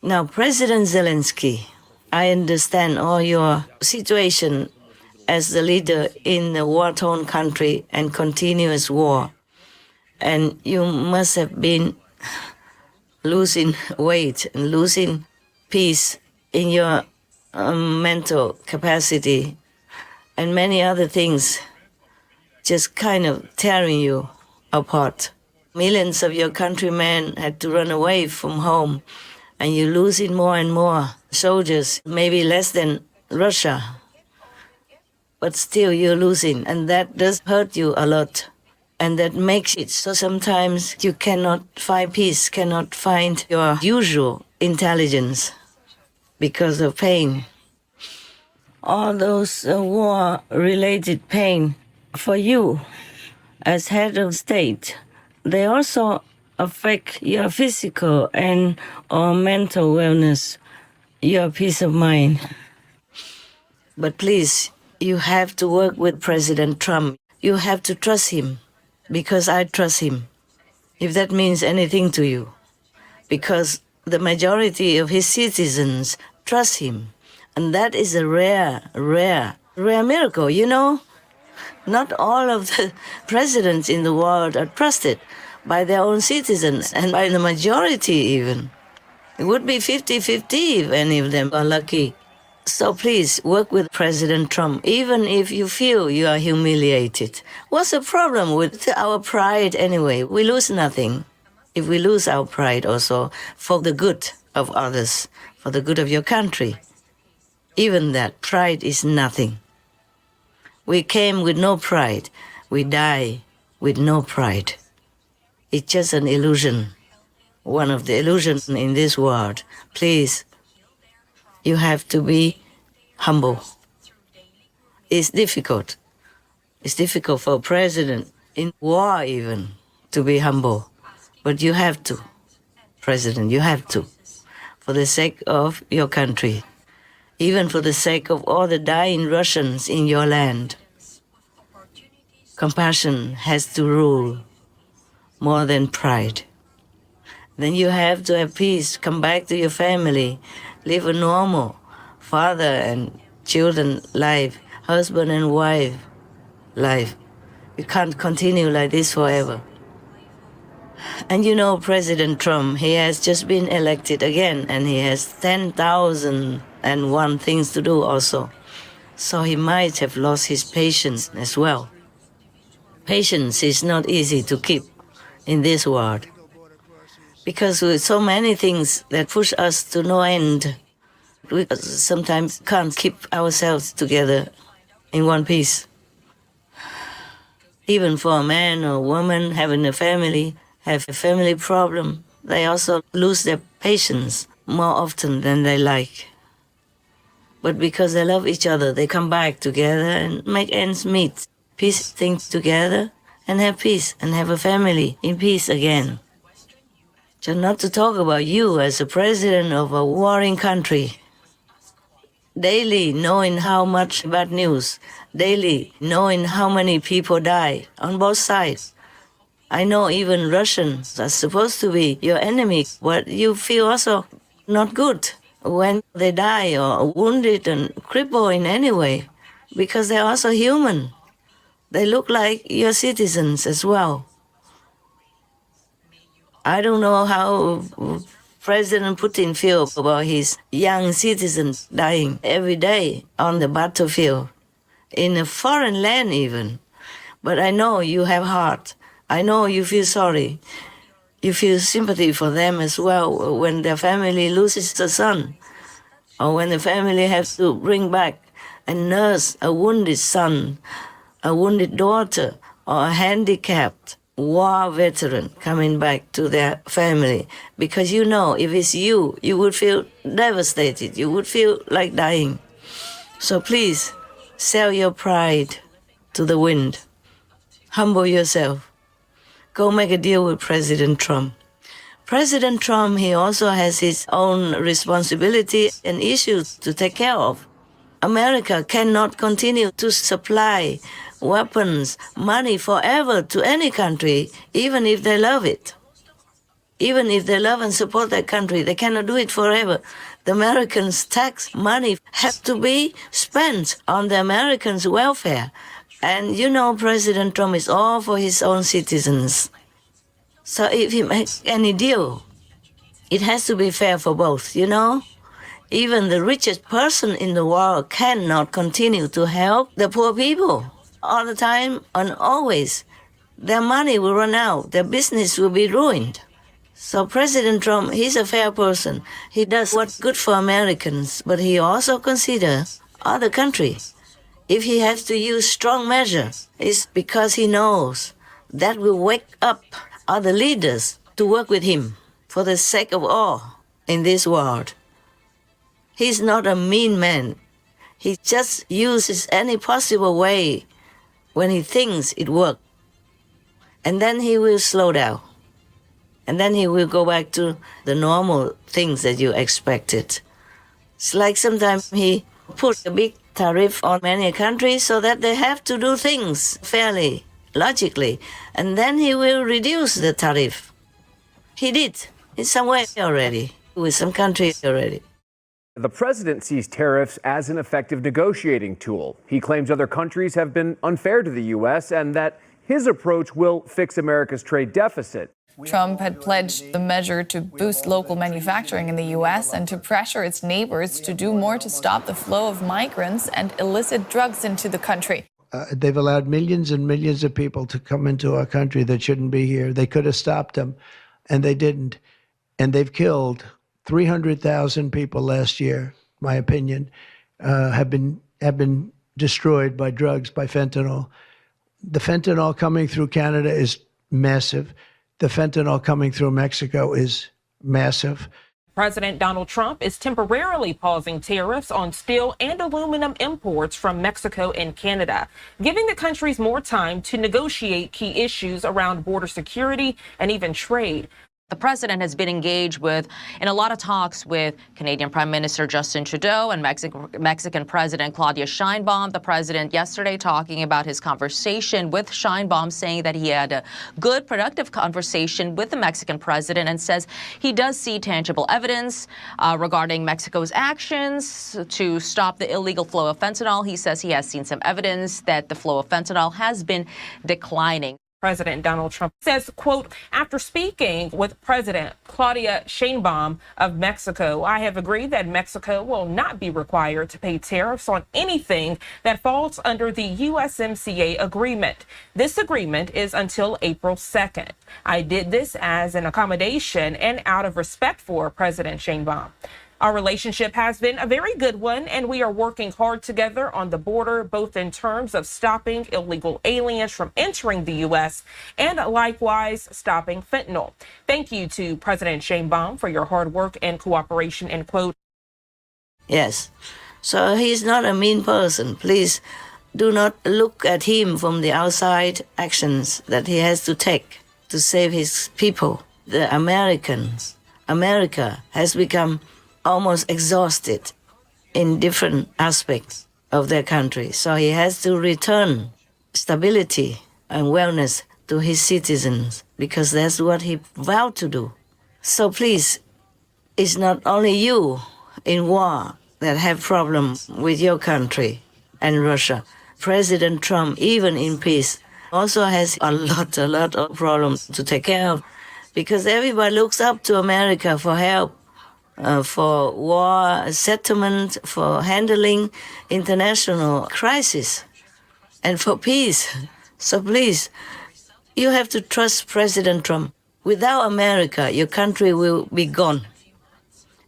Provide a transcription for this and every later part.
Now, President Zelensky, I understand all your situation as the leader in a war-torn country and continuous war. And you must have been losing weight and losing peace in your mental capacity and many other things just kind of tearing you apart. Millions of your countrymen had to run away from home, and you're losing more and more soldiers, maybe less than Russia. But still you're losing, and that does hurt you a lot. And that makes it so sometimes you cannot find peace, cannot find your usual intelligence because of pain. All those war-related pain for you as head of state, they also affect your physical and or mental wellness, your peace of mind. But please, you have to work with President Trump. You have to trust him, because I trust him, if that means anything to you. Because the majority of his citizens trust him. And that is a rare miracle, you know? Not all of the presidents in the world are trusted by their own citizens, and by the majority even. It would be 50-50 if any of them are lucky. So please, work with President Trump, even if you feel you are humiliated. What's the problem with our pride anyway? We lose nothing if we lose our pride also for the good of others, for the good of your country. Even that, pride is nothing. We came with no pride. We die with no pride. It's just an illusion, one of the illusions in this world. Please, you have to be humble. It's difficult. It's difficult for a president in war even to be humble. But you have to, President, you have to, for the sake of your country, even for the sake of all the dying Russians in your land. Compassion has to rule more than pride. Then you have to have peace, come back to your family, live a normal father and children life, husband and wife life. You can't continue like this forever. And you know, President Trump, he has just been elected again, and he has 10,001 things to do also. So he might have lost his patience as well. Patience is not easy to keep in this world, because with so many things that push us to no end, we sometimes can't keep ourselves together in one piece. Even for a man or woman having a family, have a family problem, they also lose their patience more often than they like. But because they love each other, they come back together and make ends meet, piece things together and have peace and have a family in peace again. Just not to talk about you as a president of a warring country. Daily knowing how much bad news, daily knowing how many people die on both sides. I know even Russians are supposed to be your enemy, but you feel also not good when they die or wounded and crippled in any way, because they're also human. They look like your citizens as well. I don't know how President Putin feels about his young citizens dying every day on the battlefield, in a foreign land even. But I know you have heart. I know you feel sorry. You feel sympathy for them as well when their family loses a son, or when the family has to bring back and nurse a wounded son, a wounded daughter, or a handicapped war veteran coming back to their family. Because you know, if it's you, you would feel devastated. You would feel like dying. So please, sell your pride to the wind. Humble yourself. Go make a deal with President Trump. President Trump, he also has his own responsibility and issues to take care of. America cannot continue to supply weapons, money forever to any country, even if they love it. Even if they love and support their country, they cannot do it forever. The Americans' tax money has to be spent on the Americans' welfare. And you know President Trump is all for his own citizens. So if he makes any deal, it has to be fair for both, you know? Even the richest person in the world cannot continue to help the poor people all the time and always. Their money will run out, their business will be ruined. So President Trump, he's a fair person. He does what's good for Americans, but he also considers other countries. If he has to use strong measures, it's because he knows that will wake up other leaders to work with him for the sake of all in this world. He's not a mean man. He just uses any possible way when he thinks it works. And then he will slow down. And then he will go back to the normal things that you expected. It's like sometimes he put a big tariff on many countries so that they have to do things fairly, logically. And then he will reduce the tariff. He did in some way already, with some countries already. The president sees tariffs as an effective negotiating tool. He claims other countries have been unfair to the U.S. and that his approach will fix America's trade deficit. Trump had pledged the measure to boost local manufacturing in the U.S. and to pressure its neighbors to do more to stop the flow of migrants and illicit drugs into the country. They've allowed millions and millions of people to come into our country that shouldn't be here. They could have stopped them, and they didn't. And they've killed 300,000 people last year, my opinion, have been destroyed by drugs, by fentanyl. The fentanyl coming through Canada is massive. The fentanyl coming through Mexico is massive. President Donald Trump is temporarily pausing tariffs on steel and aluminum imports from Mexico and Canada, giving the countries more time to negotiate key issues around border security and even trade. The president has been engaged in a lot of talks with Canadian Prime Minister Justin Trudeau and Mexican President Claudia Sheinbaum. The president yesterday talking about his conversation with Sheinbaum, saying that he had a good, productive conversation with the Mexican president and says he does see tangible evidence regarding Mexico's actions to stop the illegal flow of fentanyl. He says he has seen some evidence that the flow of fentanyl has been declining. President Donald Trump says, quote, after speaking with President Claudia Sheinbaum of Mexico, I have agreed that Mexico will not be required to pay tariffs on anything that falls under the USMCA agreement. This agreement is until April 2nd. I did this as an accommodation and out of respect for President Sheinbaum. Our relationship has been a very good one, and we are working hard together on the border, both in terms of stopping illegal aliens from entering the U.S. and likewise stopping fentanyl. Thank you to President Sheinbaum for your hard work and cooperation, end quote. Yes. So he's not a mean person. Please do not look at him from the outside actions that he has to take to save his people. The Americans, America has become almost exhausted in different aspects of their country. So he has to return stability and wellness to his citizens because that's what he vowed to do. So please, it's not only you in war that have problems with your country and Russia. President Trump, even in peace, also has a lot of problems to take care of because everybody looks up to America for help. For war settlement, for handling international crisis, and for peace. So please, you have to trust President Trump. Without America, your country will be gone.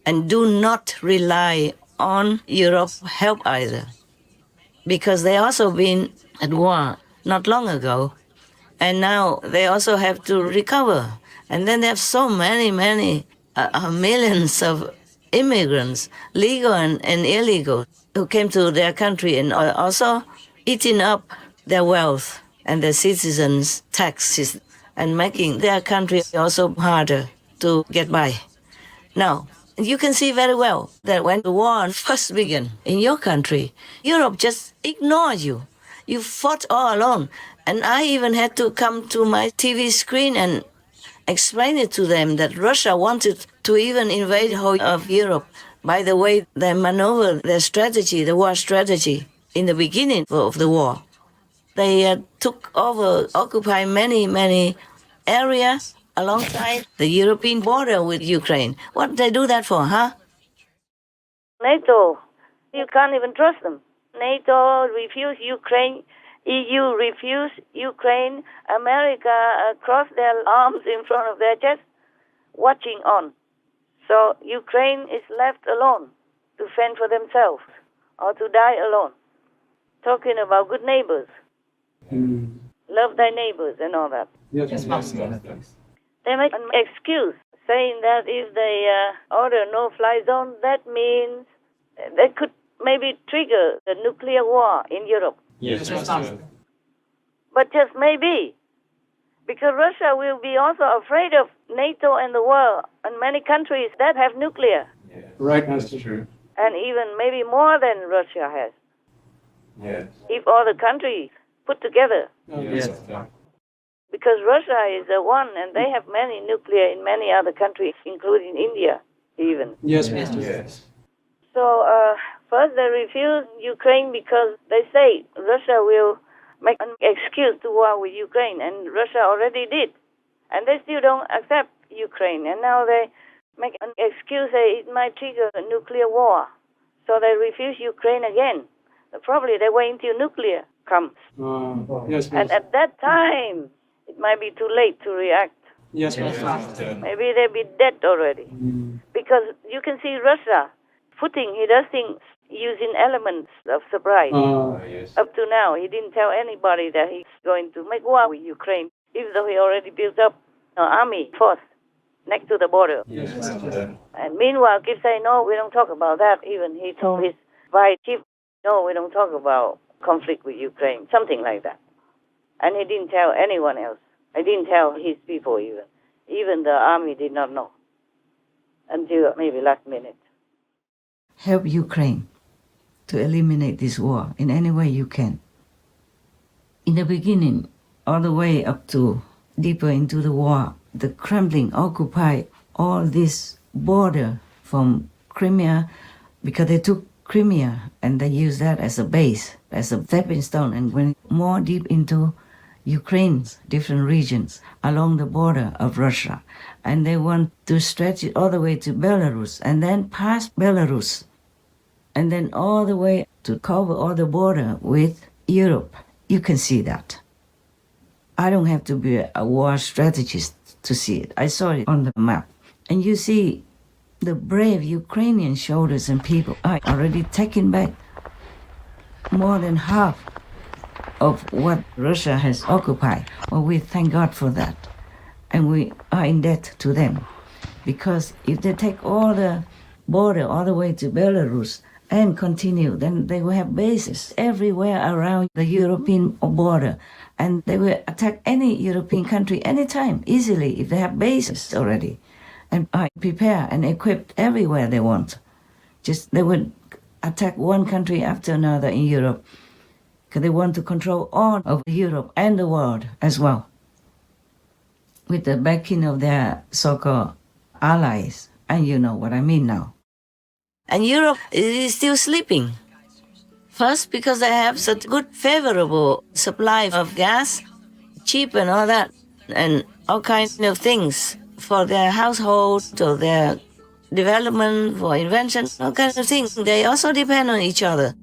And do not rely on Europe's help either, because they also been at war not long ago, and now they also have to recover. And then they have so many millions of immigrants, legal and illegal, who came to their country and also eating up their wealth and their citizens' taxes and making their country also harder to get by. Now, you can see very well that when the war first began in your country, Europe just ignored you. You fought all alone. And I even had to come to my TV screen and explain it to them that Russia wanted to even invade whole of Europe. By the way, they maneuvered their strategy, the war strategy, in the beginning of the war. They took over, occupied many areas alongside the European border with Ukraine. What did they do that for, huh? NATO, you can't even trust them. NATO refused Ukraine, EU refused Ukraine, America crossed their arms in front of their chest, watching on. So Ukraine is left alone to fend for themselves or to die alone. Talking about good neighbors. Love thy neighbors and all that. Yes, They make an excuse saying that if they order no-fly zone, that means they could maybe trigger the nuclear war in Europe. Yes, But just maybe, because Russia will be also afraid of NATO and the world and many countries that have nuclear. Right, that's true. And even maybe more than Russia has. Yes. If all the countries put together. Yes. Because Russia is the one, and they have many nuclear in many other countries, including India, even. Yes. So first they refuse Ukraine because they say Russia will make an excuse to war with Ukraine, and Russia already did. And they still don't accept Ukraine, and now they make an excuse say it might trigger a nuclear war. So they refuse Ukraine again. Probably they wait until nuclear comes. Yes. And at that time, it might be too late to react. Yes. Maybe they'll be dead already. Because you can see Russia footing, he does things using elements of surprise. Up to now, he didn't tell anybody that he's going to make war with Ukraine, even though he already built up an army force next to the border. Yes. And meanwhile, keep saying, no, we don't talk about that. Even he told his vice chief, no, we don't talk about conflict with Ukraine, something like that. And he didn't tell anyone else. He didn't tell his people even. Even the army did not know until maybe last minute. Help Ukraine to eliminate this war in any way you can. In the beginning, all the way up to deeper into the war, the Kremlin occupied all this border from Crimea because they took Crimea and they used that as a base, as a stepping stone, and went more deep into Ukraine's different regions along the border of Russia. And they want to stretch it all the way to Belarus and then past Belarus and then all the way to cover all the border with Europe. You can see that. I don't have to be a war strategist to see it. I saw it on the map. And you see the brave Ukrainian soldiers and people are already taking back more than half of what Russia has occupied. Well, we thank God for that. And we are in debt to them. Because if they take all the border all the way to Belarus and continue, then they will have bases everywhere around the European border. And they will attack any European country anytime, easily, if they have bases already. And are prepared and equipped everywhere they want. Just they would attack one country after another in Europe because they want to control all of Europe and the world as well, with the backing of their so-called allies. And you know what I mean now. And Europe is still sleeping. First, because they have such good, favorable supply of gas, cheap and all that, and all kinds of things for their household, or their development, for invention, all kinds of things. They also depend on each other.